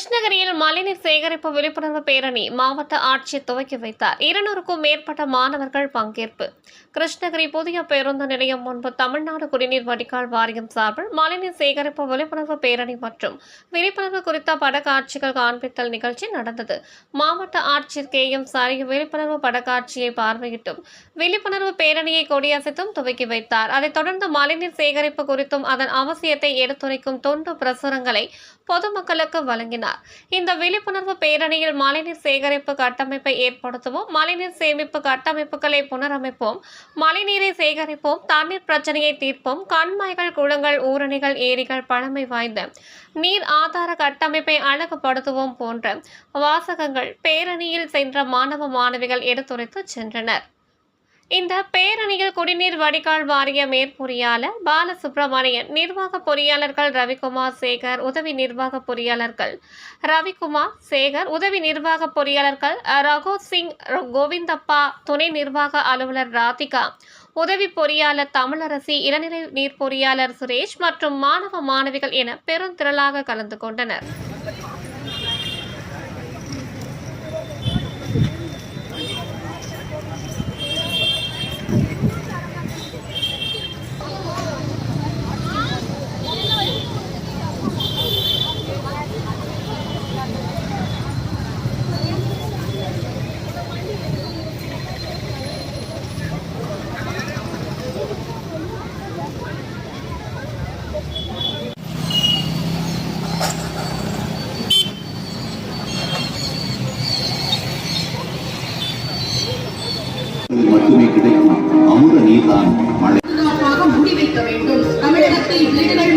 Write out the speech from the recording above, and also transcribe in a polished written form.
கிருஷ்ணகிரியில் மழைநீர் சேகரிப்பு விழிப்புணர்வு பேரணி மாவட்ட ஆட்சியர் துவக்கி வைத்தார். 200க்கும் மேற்பட்ட மாணவர்கள் பங்கேற்பு. கிருஷ்ணகிரி புதிய பேருந்து நிலையம் முன்பு தமிழ்நாடு குடிநீர் வடிகால் வாரியம் சார்பில் மழைநீர் சேகரிப்பு விழிப்புணர்வு பேரணி மற்றும் விழிப்புணர்வு குறித்த படக்காட்சிகள் காண்பித்தல் நிகழ்ச்சி நடந்தது. மாவட்ட ஆட்சியர் KM சாரி விழிப்புணர்வு படக்காட்சியை பார்வையிட்டும் விழிப்புணர்வு பேரணியை கொடியசைத்தும் துவக்கி வைத்தார். அதைத் தொடர்ந்து மழைநீர் சேகரிப்பு குறித்தும் அதன் அவசியத்தை எடுத்துரைக்கும் தொண்டு பிரசுரங்களை பொதுமக்களுக்கு வழங்கினார். இந்த விழிப்புணர்வு பேரணியில் மழைநீர் சேகரிப்பு கட்டமைப்பை ஏற்படுத்துவோம், மழைநீர் சேமிப்பு கட்டமைப்புகளை புனரமைப்போம், மழைநீரை சேகரிப்போம், தண்ணீர் பிரச்சனையை தீர்ப்போம், கண்மாய்கள், குளங்கள், ஊரணிகள், ஏரிகள், பழமை வாய்ந்த நீர் ஆதார கட்டமைப்பை அழகுபடுத்துவோம் போன்ற வாசகங்கள் பேரணியில் சென்ற மாணவ மாணவிகள் எடுத்துரைத்து சென்றனர். இந்த பேரணியில் குடிநீர் வடிகால் வாரிய மேற்பொறியாளர் பாலசுப்ரமணியன், நிர்வாக பொறியாளர்கள் ரவிக்குமார், சேகர், உதவி நிர்வாக பொறியாளர்கள் ரவிக்குமார், சேகர், உதவி நிர்வாக பொறியாளர்கள் ரகு சிங், கோவிந்தப்பா, துணை நிர்வாக அலுவலர் ராதிகா, உதவி பொறியாளர் தமிழரசி, இளநிலை நீர் பொறியாளர் சுரேஷ் மற்றும் மாணவ மாணவிகள் என பெருந்திரளாக கலந்து கொண்டனர். மட்டுமே கிடைக்கும் அமுத நீர்தான் மழை. முடிவைக்க வேண்டும். தமிழகத்தில் வீடுகள்